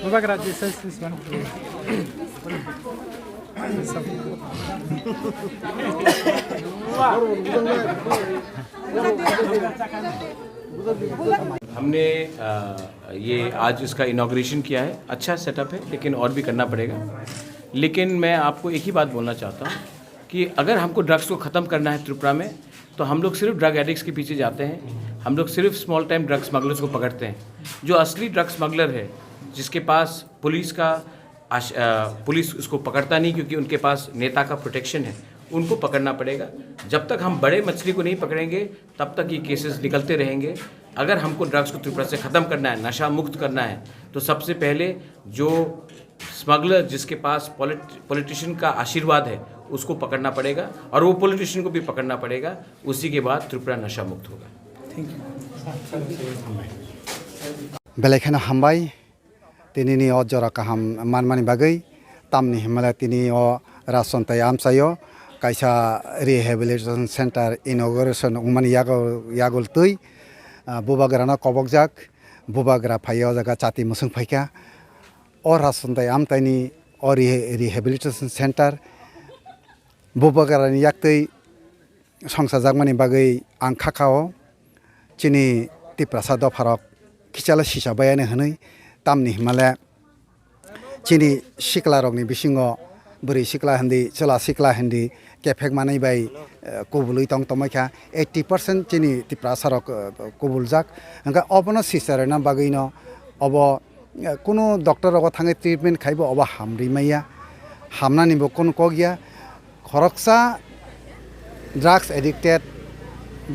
Bubagra, this one. हमने ये आज इसका इनॉग्रेशन किया है। अच्छा सेटअप है, लेकिन और भी करना पड़ेगा। लेकिन मैं आपको एक ही बात बोलना चाहता हूँ कि अगर हमको ड्रग्स को ख़त्म करना है त्रिपुरा में, तो हम लोग सिर्फ ड्रग एडिक्ट्स के पीछे जाते हैं। हम लोग सिर्फ स्मॉल टाइम ड्रग स्मगलर्स को पकड़ते हैं। जो असली ड्रग स्मगलर है, जिसके पास पुलिस उसको पकड़ता नहीं क्योंकि उनके पास नेता का प्रोटेक्शन है, उनको पकड़ना पड़ेगा। जब तक हम बड़े मछली को नहीं पकड़ेंगे तब तक ये केसेस निकलते रहेंगे। अगर हमको ड्रग्स को त्रिपुरा से ख़त्म करना है, नशा मुक्त करना है, तो सबसे पहले जो स्मगलर जिसके पास पॉलिटिशियन का आशीर्वाद है उसको पकड़ना पड़ेगा, और वो पॉलिटिशियन को भी पकड़ना पड़ेगा। उसी के बाद त्रिपुरा नशा मुक्त होगा। Thank you. बेलेखाना हामबाय तिनी अजरा काहाम मानमानि बागै तामनि हिमालय तिनी राजचन्ताय आमसायो कायसा रिहेबिलिटेशन सेंटर इनॉग्रेशन उमानि यागल तै बुबाग्राना कबकजाक बुबाग्रा फायो जागा चाति मुसुं फायका और राजचन्ताय आमतायनि और रिहेबिलिटेशन सेंटर बुबाग्रानि याक्तै संसारजाकमानि बागै आं खाखाओ चिनि तिप्रासा दफारक खिचाला सिसाबायानो हनै तामनि हिमालय चिनि सिक्ला रगनि बिसिङाव बोरै सिक्ला हिन्दी चला सिक्ला हिन्दी केफेक मानै बाय कबुलै तंग तमायखा 80% चिनि तिप्रासा रक कबुल जाक हंगा अबनो सिसारना बागैनो अब कुनो डॉक्टर रग थाङै ट्रिटमेंट खाइबो अब हामरिमाया हामनानिबो कोन कगिया खरकसा ड्रग्स एडिक्टेड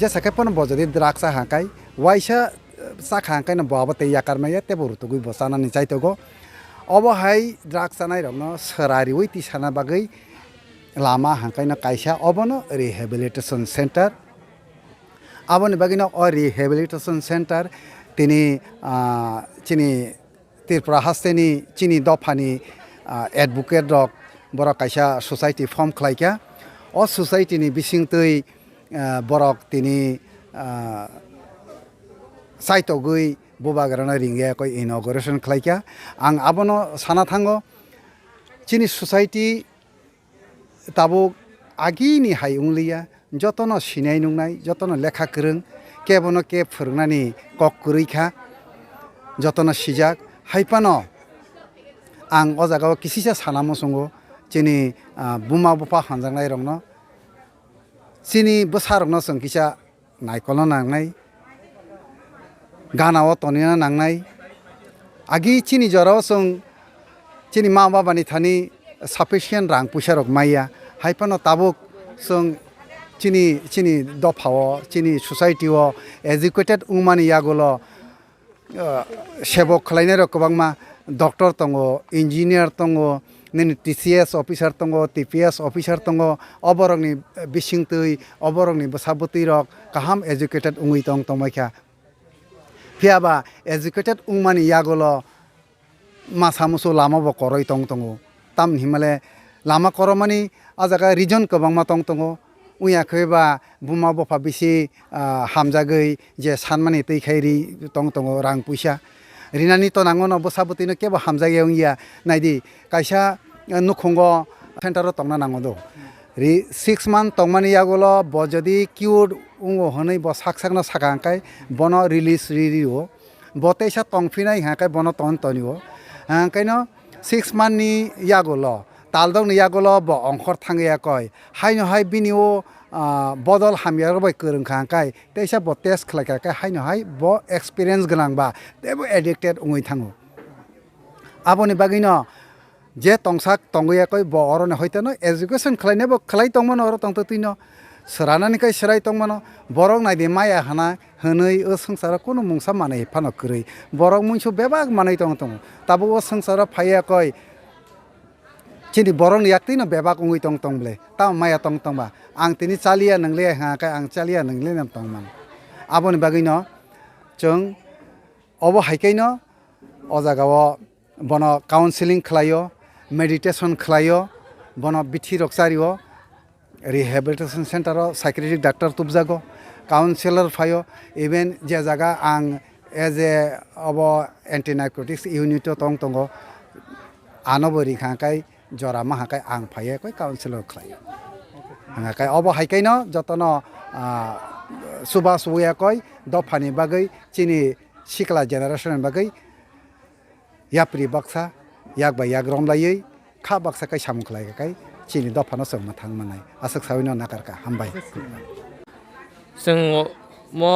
जेसाके पन बजदि ड्रग्स हाकाय वाइसा साखा हाकाय न बाबते याकारमाया तेबो रुतुगै बसाना नि चाइतगो अब हाय ड्रग्स जानाय रगनो सरारि वै तिसाना बागै लामा हाकायना कायसा अबनो रिहेबिलिटेशन सेंटर आबनि बागैनो रिहेबिलिटेशन सेंटर तिनी चिनि त्रिपुरा हास्टेनि चिनि दफानि एडभोकेट रक बर कायसा सोसाइटी फर्म खालायका अ सोसाइटीनि बिसिंतै बरक तिनी साइटगै बुबाग्राना रिंगे कोई इनॉग्रेशन खालायका आं आबनो साना थांगो चिनि सोसाइटी ताबो आगिनि हाय उंलिया जतन सिनाय नुंनाय जतन लेखा गोरों केबनो के फोरोंनानि कक गुरैखा जतन सिजाक हायपानो आं अ जागाव किसिसा साना मसंगो चिनि बुमा बुफा हानजांनाय रंनो चिनि बोसारनो जों किसा नायकल नांनाय गानाव तनिना नांनाय आगि चिनि जराव जों चिनि मा बाबानि थानि साफिसियेंट रां पैसा रक माइया हायपानो ताबुक जों चिनि दफाव चिनि सोसाइटीव एजुकेटेड उमानि यागुलो सेबक खालायनाय रक गोबांमा डॉक्टर दंगो इंजिनियर दंगो नैनि TCS ऑफिसर दंगो TPS ऑफिसर दंगो अबरंनि बिसिंतै अबरंनि बसाबुतै रक काहाम एजुकेटेड उंगै दं तमायखा फियाबा एजुकेटेड उंमानि यागुलो मासामुसु लामाबो करय तंगो ताम हिमालय लामा करमानि आजागा रिजन गोबांमा तंगो उयाखैबा बुमा बफा बिसि हामजागै जे सानमानि तैखायरि तंगो रां पैसा रिनानि तो नांगोन बसाबुतिनो केबो हामजागे उया नायदि कायसा नुखंगो सेंटारो तंगना नांगो दो रि 6 month तंगमानि यागुलो बजदि क्यूर उंगो हनै ब साकसाकना साकांकाय बनो रिलीज रिरिओ बतेसा तंगफिनाय हाकाय बनो तनिओ हांकायनो 6 month नि यागुलो तालदंनि यागुलो ब अंखर थांगया कय हायनो हाय बिनिओ बदल हामियार बाय गोरोंखांकाय तेसा ब टेस्ट खालायखाय हायनो हाय ब एक्सपीरियंस गोनांबा तेबो एडिक्टेड उङै थाङो आबनि बागैनो जे तंसाक तंगया कय ब अरने हयतनो एजुकेशन खालायनाबो खालाय तंमोन अर तंतो तिनो सरानानिखाय सराय तंमोन बरक नायदि माया हाना हनै ओ संसार कोनो मुंसा माने फानो करै बरक मुंसु बेबाग माने तंग ताबो ओ संसार फाया कय चिनि बरक याक्तिनो बेबाग उङै तंबले ता माया तंबा आं तिनि चालिया नंले हाकाय आं चालिया नंले नाम तंमान आबनि बागैनो जों अब हायकैनो अ जागाव बनो काउन्सिलिं खालायो मेडिटेशन खालायो bono bithi roksario rehabilitation center o psychiatric doctor tubjago counselor phayo even je jaga ang as a abo anti narcotics unit tong tongo anobori khakai jora ma hakai ang phaye koi counselor khlai hakai abo haikai no jotono subas uya koi dofani bagai chini sikla generation bagai yapri baksa yak ba yak romlai kha baksa kai samukhlai kai chini dofano songma thangmanai asak sawino nakarka hambai sing mo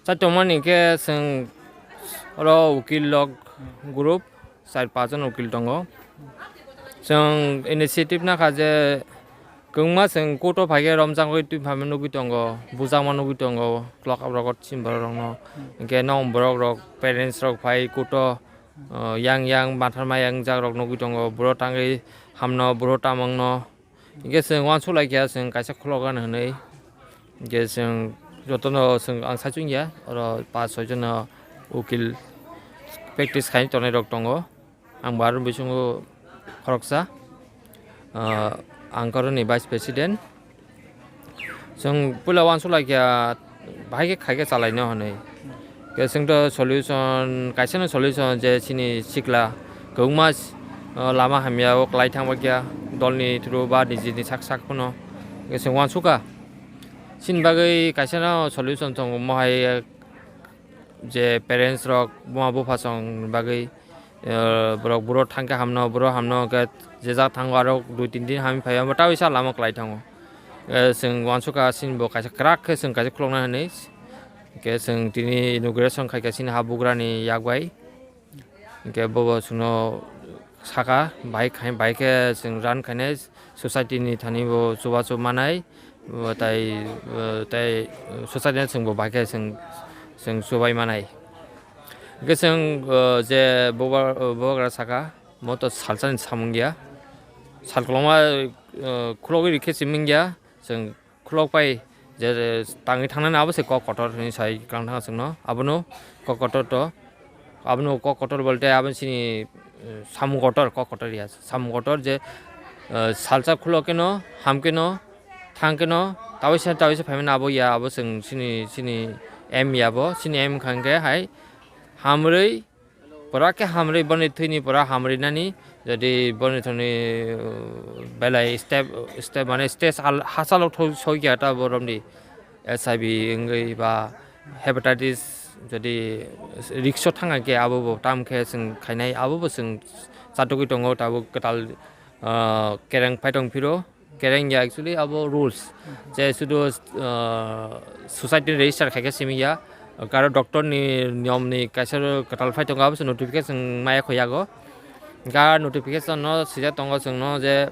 chatomani ke sing ro ukil log group side pajon ukil tongo sing initiative na khaje kungma sing koto phage romjang goi tu phamen ugi tongo bujang man ugi tongo clock abrogot simbar rongno ke nong borok rok parents rok phai koto yang mathama yang jak rok nugi tongo bro tangi hamno bro tamangno ge sing wan sulai kya sing kaisa khlogan hanei ge sing jotono sing ang sachungya oro 5-6 jon ukil practice khai tonai rok tongo ang baru bisungo khoroksa angkoroni vice president sing pula wan sulai kya bhaige khaige chalai no hanei ke sing to solution kaisa no solution je chini sikla gongmas lama hamya o klai thangba kya dolni through ba niji sak sak phono ke sing wan suka sin bagai kaisa no solution thong mohai je parents rok buma bu phasong bagai borok buro thangka hamno buro hamno ke je ja thangwa rok 2-3 din hami phaya mata isa lama klai thango sing wan suka sin bo kaisa krak ke sing kaisa klongna hanei ke sing tini inauguration khai ka sin ha Bubagra ni yakbai ke bobo suno sakha bike ke sing ran khane society ni thani bo suba su manai tai society sing bo bike sing subai manai ke sing je Bubagra sakha moto salsan samungya salkloma khlogi rikhe simingya sing khlok pai je tangi thangna abo se kok kotor ni sai klang thang singno abono kok kotor to abono kok kotor bolte abon sini samu kotor kok kotor ya samu kotor je salsa khulo keno hamke no thangke no tawise phamen abo ya abo sini em ya bo sini em khangke hai hamrei pora ke hamrei boni thini pora hamrei nani jadi boni thoni belai step mane stage hasalo soigya ta boromni SIV ngai ba hepatitis jadi riksho thanga ke abo tam khe sing khainai abo sing chatoki tongo tabo katal kereng phaitong phiro kereng ya actually abo rules je sudo society register khake simia karo doctor ni niom ni kaisar katal phaitong abo notification maya khoyago ga notification no sija tongo sing no je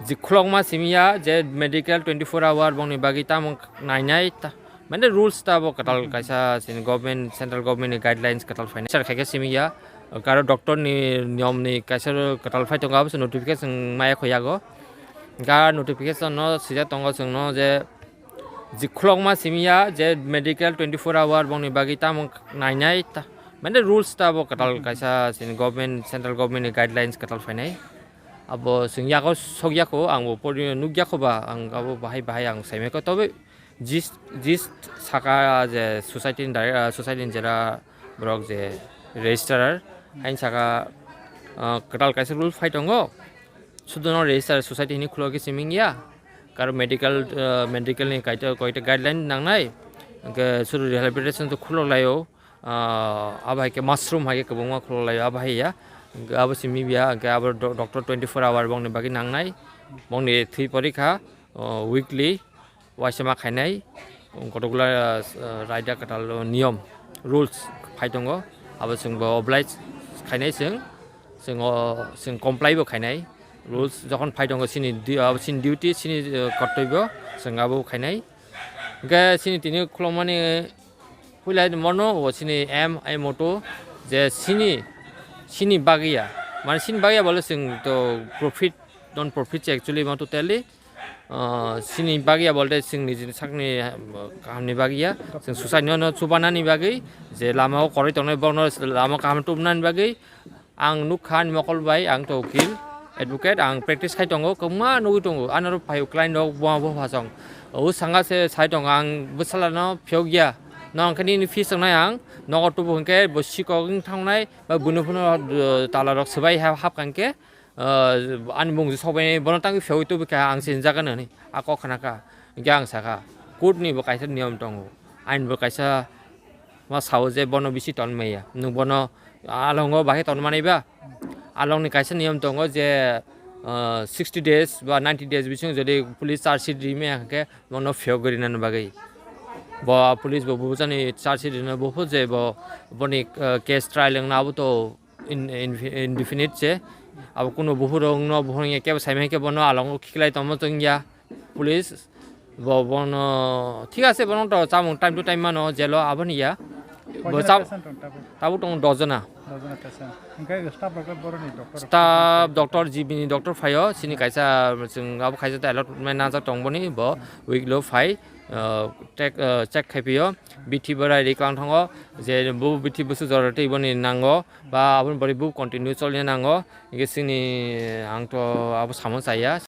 jiklongma simia je medical 24 hour bongni bagi tam nainai ta mane rules ta bo katal kaisa sin government central government guidelines katal financial khake simia karo doctor ni niom ni kaisar katal phaitong abo notification maya khoyago ga notification no sija tongo sing no je jiklongma simia je medical 24 hour bongni bagi tam nainai ta mane rules ta bo katal kaisa sin government central government guidelines katal finai abo sing yako sogyako angbo pori nugyako ba ang abo bahai ang saimeko tobe jis saka je society jera brok je registrar hain saka katal kaisa rule phaitongo sudono register society ni khulogi simingya karo medical ni koita guideline nangnai ke suru rehabilitation to khulo layo abai ke mushroom hage ke bongma khulo layo abai ya abo simibia ke abo doctor 24 hour bongni bagi nangnai bongni thui porikha weekly wasema khainai kotogula raida katal niyom rules phaitongo abo singbo oblige khainai sing comply bo khainai rules যখন ফাইটঙ্গ সিনি scene duty সিনি কর্তব্য সঙ্গাবো খাইনাই গে সিনি তিনি খুলমানি ফুলাই মনো ও সিনি M I মোটো যে সিনি বাগিয়া মানে সিনি বাগিয়া বলে সিং তো profit non profit actually मा totally सिनी बागिया बोलते सिं निजि साकनि कामनि बागिया जों सुसाइड न सुबानानि बागै जे लामायाव करै तंनाय बनो लामा काम टुबनानि बागै आं नुखान मकलबाय आं तो उकिल advocate ang practice khai tongo kongma nui tongo anaro payo client dog buang bo phasong o sanga se sai tong ang busala no phyogia nong khani ni fees nang ang nogo tu bungke bo sikong thangnai ba bunu bunu tala rok sabai hap kangke an bung sobai bonotang phyo tu ka ang sin jagan ni ako khanaka gyang saka court ni bo kaisa niyam tongo ain bo kaisa ma sauje bono bisi ton meya nu bono alongo bahe ton manaiba along ni kaisa niyam tongo je 60 days ba 90 days bising jodi police charge sheet rime ke bono phyo gorinan bagai bo police bo bujani charge sheet na bo je bo boni case trial na bu to indefinite je अब कुनो बहुरंग न बहुरंग के साइमे के बनो along खिखलाई तम तंगिया police बन ठीक আছে बन तो चाम टाइम टू टाइम मानो जेलो आबनिया बचाव ताबु टंग डजना स्टाफ डॉक्टर जीबीनी डॉक्टर फायो सिनि काइसा जों अब खाइसा अलटमेन्ट नाजा टंगबनि ब उइकलो फाइ चेक खाइपियो बिथि बराय रिकाउंट थांगो जे बु बिथि बुसु जरते बनि नांगो बा आबन बरि बु कन्टिन्यू चलने नांगो इगे सिनि आंथ' अब सामो जाया